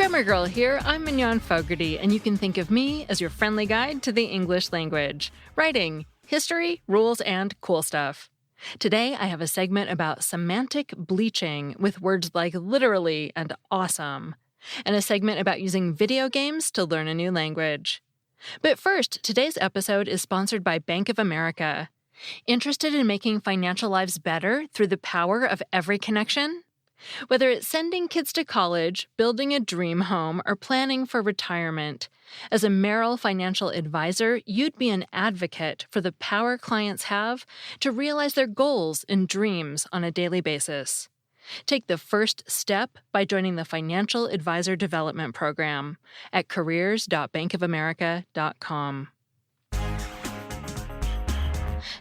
Grammar Girl here, I'm Mignon Fogarty, and you can think of me as your friendly guide to the English language. Writing, history, rules, and cool stuff. Today I have a segment about semantic bleaching with words like literally and awesome, and a segment about using video games to learn a new language. But first, today's episode is sponsored by Bank of America. Interested in making financial lives better through the power of every connection? Whether it's sending kids to college, building a dream home, or planning for retirement, as a Merrill financial advisor, you'd be an advocate for the power clients have to realize their goals and dreams on a daily basis. Take the first step by joining the Financial Advisor Development Program at careers.bankofamerica.com.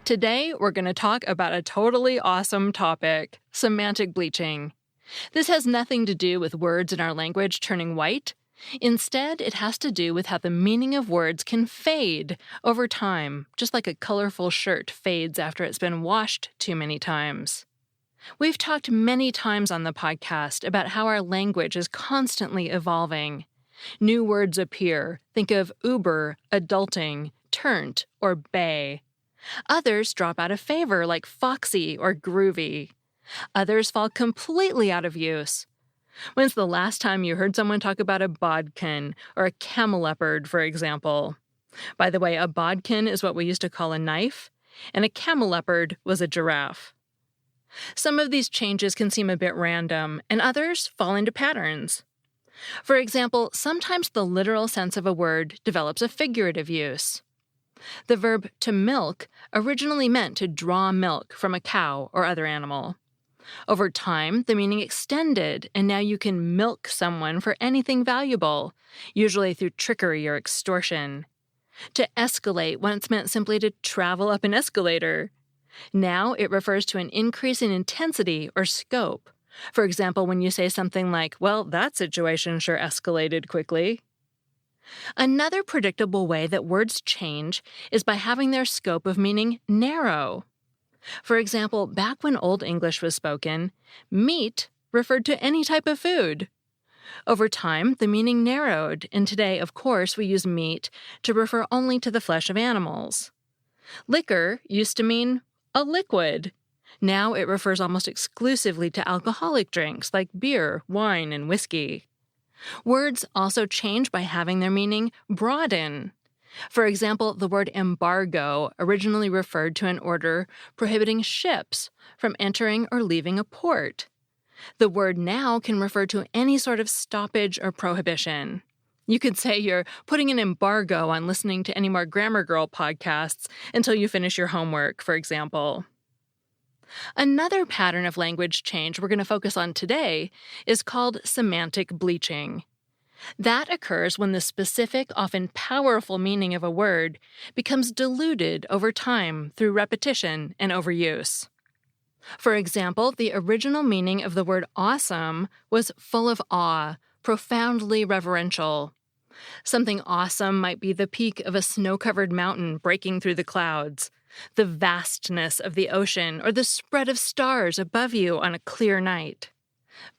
Today, we're going to talk about a totally awesome topic, semantic bleaching. This has nothing to do with words in our language turning white. Instead, it has to do with how the meaning of words can fade over time, just like a colorful shirt fades after it's been washed too many times. We've talked many times on the podcast about how our language is constantly evolving. New words appear. Think of Uber, adulting, turnt, or bay. Others drop out of favor, like foxy or groovy. Others fall completely out of use. When's the last time you heard someone talk about a bodkin or a camelopard, for example? By the way, a bodkin is what we used to call a knife, and a camelopard was a giraffe. Some of these changes can seem a bit random, and others fall into patterns. For example, sometimes the literal sense of a word develops a figurative use. The verb to milk originally meant to draw milk from a cow or other animal. Over time, the meaning extended, and now you can milk someone for anything valuable, usually through trickery or extortion. To escalate once meant simply to travel up an escalator. Now it refers to an increase in intensity or scope. For example, when you say something like, well, that situation sure escalated quickly. Another predictable way that words change is by having their scope of meaning narrow. For example, back when Old English was spoken, meat referred to any type of food. Over time, the meaning narrowed, and today, of course, we use meat to refer only to the flesh of animals. Liquor used to mean a liquid. Now it refers almost exclusively to alcoholic drinks like beer, wine, and whiskey. Words also change by having their meaning broaden. For example, the word embargo originally referred to an order prohibiting ships from entering or leaving a port. The word now can refer to any sort of stoppage or prohibition. You could say you're putting an embargo on listening to any more Grammar Girl podcasts until you finish your homework, for example. Another pattern of language change we're going to focus on today is called semantic bleaching. That occurs when the specific, often powerful meaning of a word becomes diluted over time through repetition and overuse. For example, the original meaning of the word awesome was full of awe, profoundly reverential. Something awesome might be the peak of a snow-covered mountain breaking through the clouds, the vastness of the ocean, or the spread of stars above you on a clear night.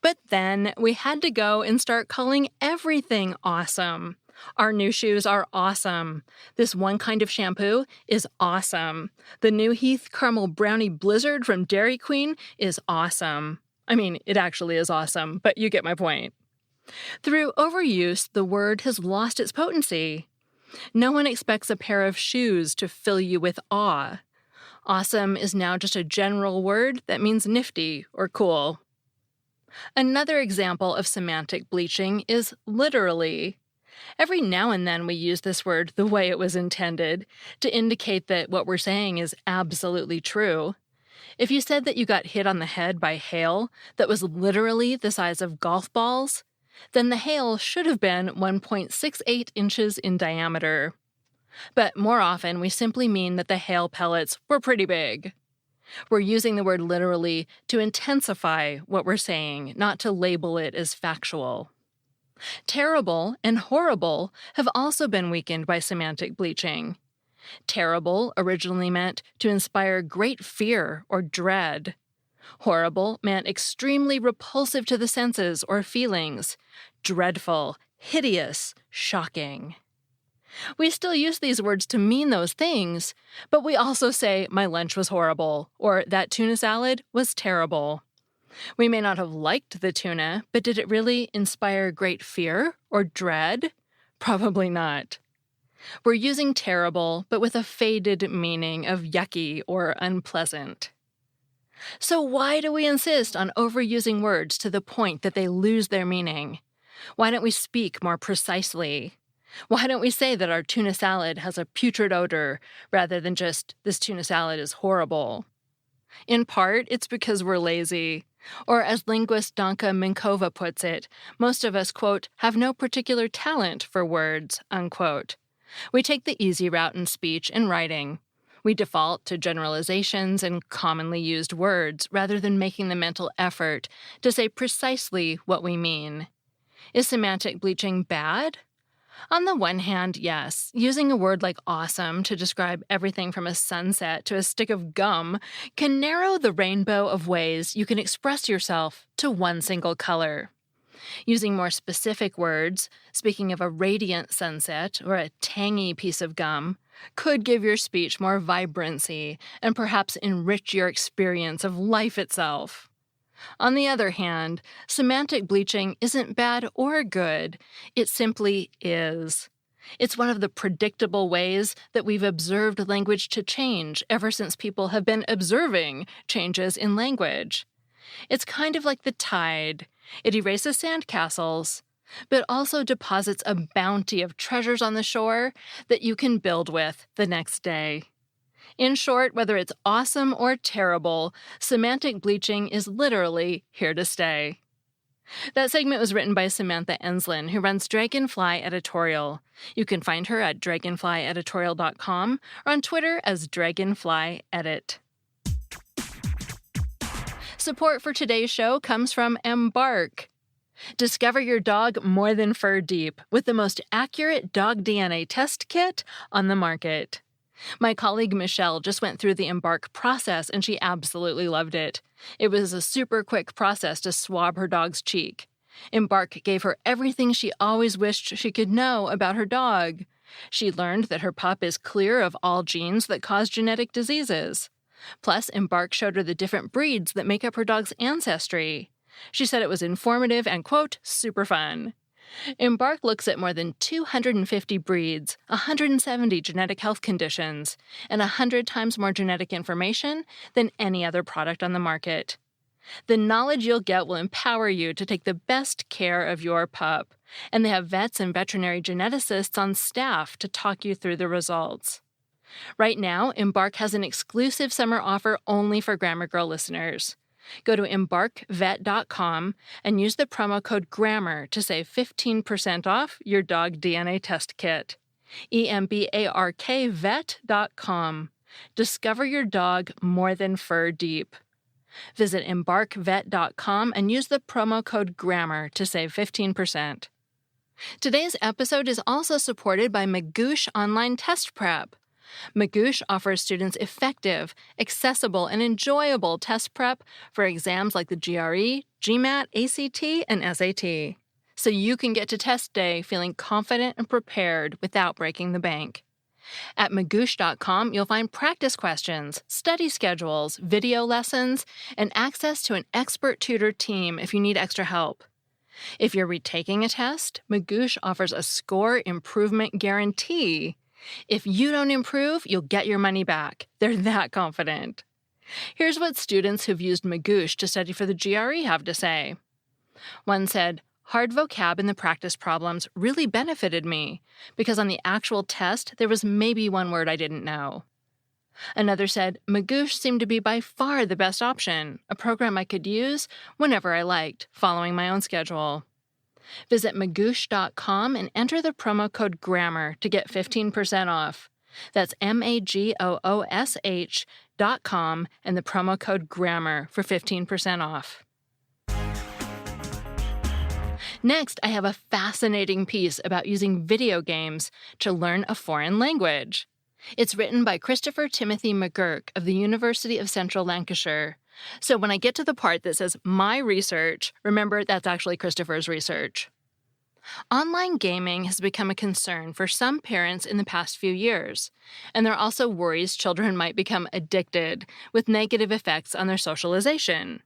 But then we had to go and start calling everything awesome. Our new shoes are awesome. This one kind of shampoo is awesome. The new Heath Caramel Brownie Blizzard from Dairy Queen is awesome. I mean, it actually is awesome, but you get my point. Through overuse, the word has lost its potency. No one expects a pair of shoes to fill you with awe. Awesome is now just a general word that means nifty or cool. Another example of semantic bleaching is literally. Every now and then we use this word the way it was intended, to indicate that what we're saying is absolutely true. If you said that you got hit on the head by hail that was literally the size of golf balls, then the hail should have been 1.68 inches in diameter. But more often, we simply mean that the hail pellets were pretty big. We're using the word literally to intensify what we're saying, not to label it as factual. Terrible and horrible have also been weakened by semantic bleaching. Terrible originally meant to inspire great fear or dread. Horrible meant extremely repulsive to the senses or feelings. Dreadful, hideous, shocking. We still use these words to mean those things, but we also say, my lunch was horrible, or that tuna salad was terrible. We may not have liked the tuna, but did it really inspire great fear or dread? Probably not. We're using terrible, but with a faded meaning of yucky or unpleasant. So why do we insist on overusing words to the point that they lose their meaning? Why don't we speak more precisely? Why don't we say that our tuna salad has a putrid odor rather than just, this tuna salad is horrible? In part, it's because we're lazy. Or as linguist Danka Minkova puts it, most of us, quote, have no particular talent for words, unquote. We take the easy route in speech and writing. We default to generalizations and commonly used words rather than making the mental effort to say precisely what we mean. Is semantic bleaching bad? On the one hand, yes, using a word like awesome to describe everything from a sunset to a stick of gum can narrow the rainbow of ways you can express yourself to one single color. Using more specific words, speaking of a radiant sunset or a tangy piece of gum, could give your speech more vibrancy and perhaps enrich your experience of life itself. On the other hand, semantic bleaching isn't bad or good. It simply is. It's one of the predictable ways that we've observed language to change ever since people have been observing changes in language. It's kind of like the tide. It erases sandcastles, but also deposits a bounty of treasures on the shore that you can build with the next day. In short, whether it's awesome or terrible, semantic bleaching is literally here to stay. That segment was written by Samantha Enslin, who runs Dragonfly Editorial. You can find her at dragonflyeditorial.com or on Twitter as dragonflyedit. Support for today's show comes from Embark. Discover your dog more than fur deep with the most accurate dog DNA test kit on the market. My colleague Michelle just went through the Embark process and she absolutely loved it. It was a super quick process to swab her dog's cheek. Embark gave her everything she always wished she could know about her dog. She learned that her pup is clear of all genes that cause genetic diseases. Plus, Embark showed her the different breeds that make up her dog's ancestry. She said it was informative and, quote, super fun. Embark looks at more than 250 breeds, 170 genetic health conditions, and 100 times more genetic information than any other product on the market. The knowledge you'll get will empower you to take the best care of your pup, and they have vets and veterinary geneticists on staff to talk you through the results. Right now, Embark has an exclusive summer offer only for Grammar Girl listeners. Go to embarkvet.com and use the promo code GRAMMAR to save 15% off your dog DNA test kit. embarkvet.com. Discover your dog more than fur deep. Visit embarkvet.com and use the promo code GRAMMAR to save 15%. Today's episode is also supported by Magoosh Online Test Prep. Magoosh offers students effective, accessible, and enjoyable test prep for exams like the GRE, GMAT, ACT, and SAT. So you can get to test day feeling confident and prepared without breaking the bank. At magoosh.com, you'll find practice questions, study schedules, video lessons, and access to an expert tutor team if you need extra help. If you're retaking a test, Magoosh offers a score improvement guarantee. If you don't improve, you'll get your money back. They're that confident. Here's what students who've used Magoosh to study for the GRE have to say. One said, hard vocab in the practice problems really benefited me because on the actual test, there was maybe one word I didn't know. Another said, Magoosh seemed to be by far the best option, a program I could use whenever I liked, following my own schedule. Visit magoosh.com and enter the promo code GRAMMAR to get 15% off. That's magoosh.com and the promo code GRAMMAR for 15% off. Next, I have a fascinating piece about using video games to learn a foreign language. It's written by Christopher Timothy McGurk of the University of Central Lancashire, So when I get to the part that says my research, remember that's actually Christopher's research. Online gaming has become a concern for some parents in the past few years, and there are also worries children might become addicted, with negative effects on their socialization.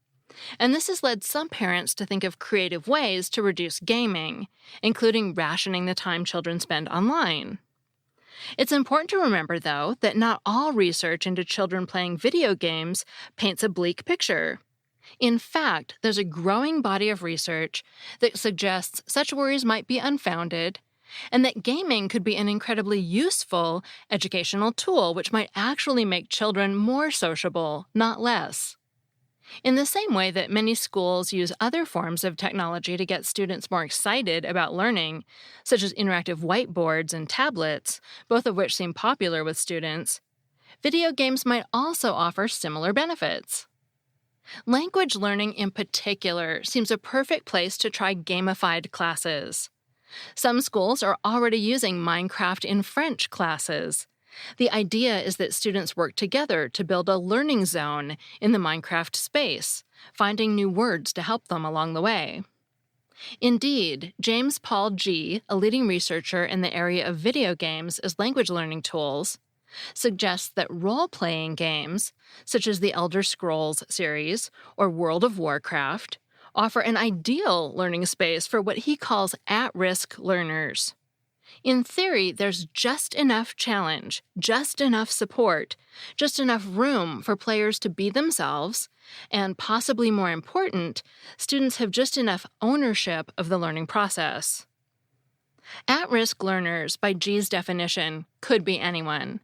And this has led some parents to think of creative ways to reduce gaming, including rationing the time children spend online. It's important to remember, though, that not all research into children playing video games paints a bleak picture. In fact, there's a growing body of research that suggests such worries might be unfounded, and that gaming could be an incredibly useful educational tool which might actually make children more sociable, not less. In the same way that many schools use other forms of technology to get students more excited about learning, such as interactive whiteboards and tablets, both of which seem popular with students, video games might also offer similar benefits. Language learning in particular seems a perfect place to try gamified classes. Some schools are already using Minecraft in French classes. The idea is that students work together to build a learning zone in the Minecraft space, finding new words to help them along the way. Indeed, James Paul G., a leading researcher in the area of video games as language learning tools, suggests that role-playing games, such as the Elder Scrolls series or World of Warcraft, offer an ideal learning space for what he calls at-risk learners. In theory, there's just enough challenge, just enough support, just enough room for players to be themselves, and possibly more important, students have just enough ownership of the learning process. At-risk learners, by G's definition, could be anyone.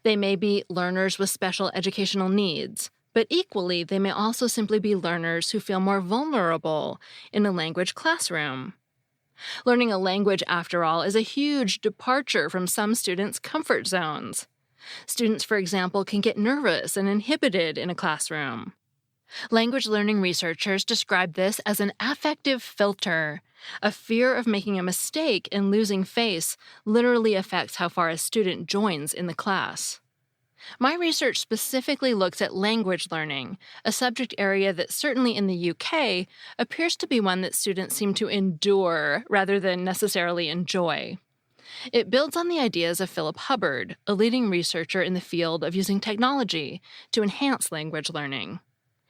They may be learners with special educational needs, but equally they may also simply be learners who feel more vulnerable in a language classroom. Learning a language, after all, is a huge departure from some students' comfort zones. Students, for example, can get nervous and inhibited in a classroom. Language learning researchers describe this as an affective filter. A fear of making a mistake and losing face literally affects how far a student joins in the class. My research specifically looks at language learning, a subject area that certainly in the UK appears to be one that students seem to endure rather than necessarily enjoy. It builds on the ideas of Philip Hubbard, a leading researcher in the field of using technology to enhance language learning.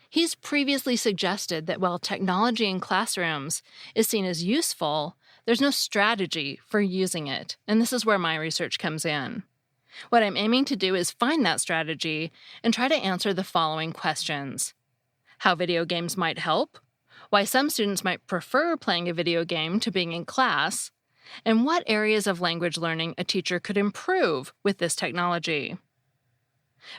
He's previously suggested that while technology in classrooms is seen as useful, there's no strategy for using it, and this is where my research comes in. What I'm aiming to do is find that strategy and try to answer the following questions: how video games might help, why some students might prefer playing a video game to being in class, and what areas of language learning a teacher could improve with this technology.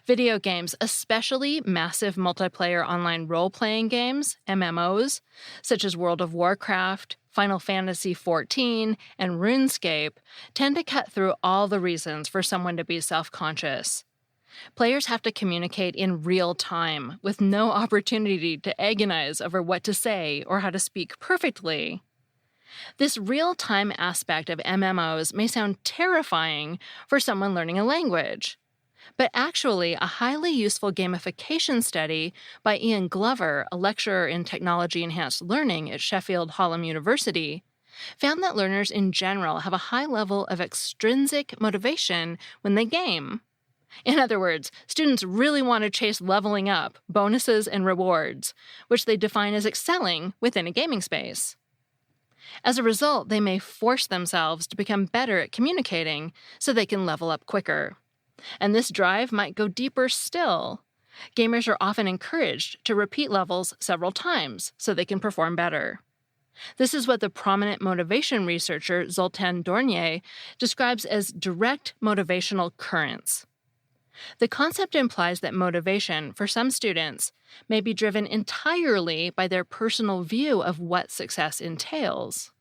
Video games, especially massive multiplayer online role-playing games, MMOs, such as World of Warcraft, Final Fantasy XIV, and RuneScape, tend to cut through all the reasons for someone to be self-conscious. Players have to communicate in real time, with no opportunity to agonize over what to say or how to speak perfectly. This real-time aspect of MMOs may sound terrifying for someone learning a language. But actually, a highly useful gamification study by Ian Glover, a lecturer in technology-enhanced learning at Sheffield Hallam University, found that learners in general have a high level of extrinsic motivation when they game. In other words, students really want to chase leveling up, bonuses, and rewards, which they define as excelling within a gaming space. As a result, they may force themselves to become better at communicating so they can level up quicker. And this drive might go deeper still. Gamers are often encouraged to repeat levels several times so they can perform better. This is what the prominent motivation researcher Zoltan Dornier describes as direct motivational currents. The concept implies that motivation for some students may be driven entirely by their personal view of what success entails.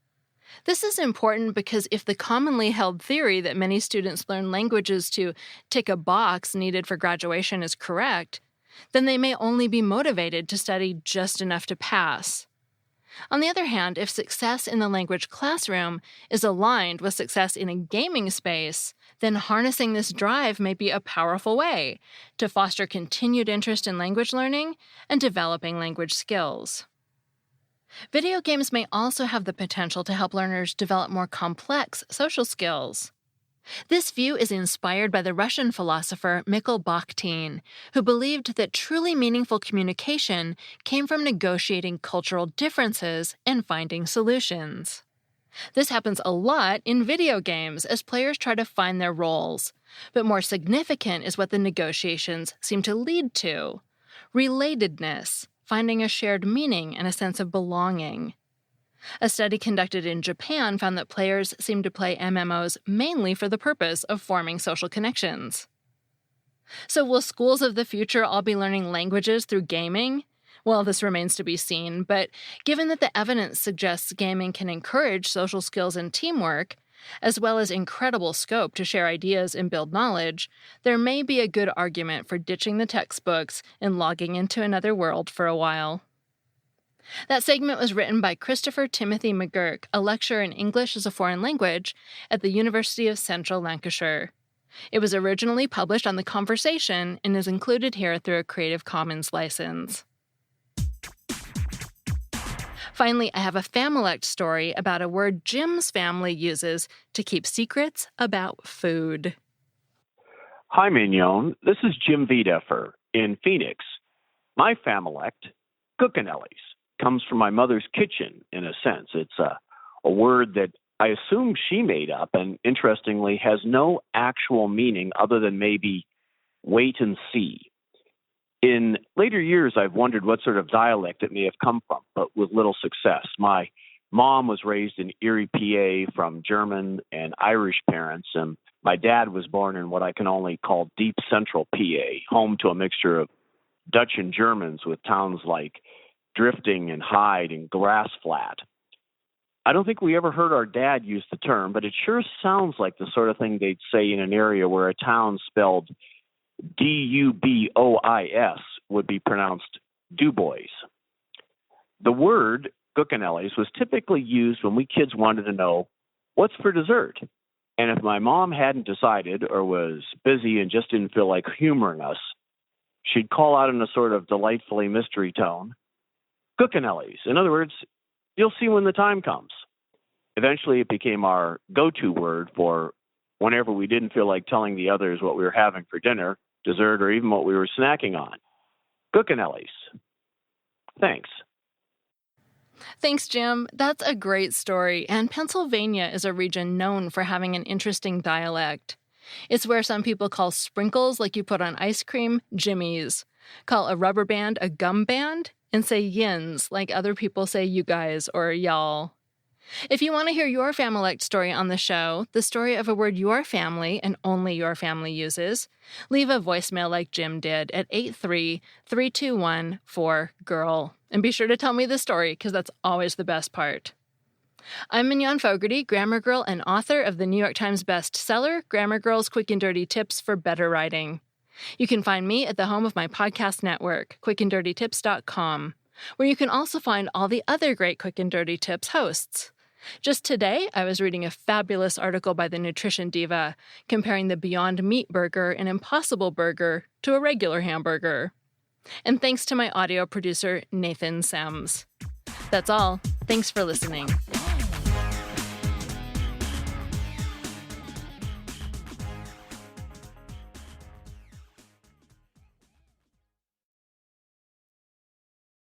This is important because if the commonly held theory that many students learn languages to tick a box needed for graduation is correct, then they may only be motivated to study just enough to pass. On the other hand, if success in the language classroom is aligned with success in a gaming space, then harnessing this drive may be a powerful way to foster continued interest in language learning and developing language skills. Video games may also have the potential to help learners develop more complex social skills. This view is inspired by the Russian philosopher Mikhail Bakhtin, who believed that truly meaningful communication came from negotiating cultural differences and finding solutions. This happens a lot in video games as players try to find their roles, but more significant is what the negotiations seem to lead to: relatedness, finding a shared meaning and a sense of belonging. A study conducted in Japan found that players seem to play MMOs mainly for the purpose of forming social connections. So will schools of the future all be learning languages through gaming? Well, this remains to be seen, but given that the evidence suggests gaming can encourage social skills and teamwork, as well as incredible scope to share ideas and build knowledge, there may be a good argument for ditching the textbooks and logging into another world for a while. That segment was written by Christopher Timothy McGurk, a lecturer in English as a foreign language at the University of Central Lancashire. It was originally published on The Conversation and is included here through a Creative Commons license. Finally, I have a Familect story about a word Jim's family uses to keep secrets about food. Hi, Mignon. This is Jim Wiedeffer in Phoenix. My Familect, cookinellis, comes from my mother's kitchen, in a sense. It's a word that I assume she made up and, interestingly, has no actual meaning other than maybe wait and see. In later years, I've wondered what sort of dialect it may have come from, but with little success. My mom was raised in Erie, PA, from German and Irish parents, and my dad was born in what I can only call deep central PA, home to a mixture of Dutch and Germans with towns like Drifting and Hyde and Grass Flat. I don't think we ever heard our dad use the term, but it sure sounds like the sort of thing they'd say in an area where a town spelled Dubois would be pronounced Dubois. The word cookinellis was typically used when we kids wanted to know what's for dessert. And if my mom hadn't decided or was busy and just didn't feel like humoring us, she'd call out in a sort of delightfully mystery tone, cookinellis. In other words, you'll see when the time comes. Eventually, it became our go-to word for whenever we didn't feel like telling the others what we were having for dinner, dessert, or even what we were snacking on. Cookinellis. Thanks. Thanks, Jim. That's a great story, and Pennsylvania is a region known for having an interesting dialect. It's where some people call sprinkles like you put on ice cream, jimmies, call a rubber band a gum band, and say yins like other people say you guys or y'all. If you want to hear your Familect story on the show, the story of a word your family and only your family uses, leave a voicemail like Jim did at 83321-4GIRL. And be sure to tell me the story, because that's always the best part. I'm Mignon Fogarty, grammar girl and author of the New York Times bestseller, Grammar Girl's Quick and Dirty Tips for Better Writing. You can find me at the home of my podcast network, quickanddirtytips.com, where you can also find all the other great Quick and Dirty Tips hosts. Just today, I was reading a fabulous article by the Nutrition Diva comparing the Beyond Meat burger and Impossible burger to a regular hamburger. And thanks to my audio producer, Nathan Sems. That's all. Thanks for listening.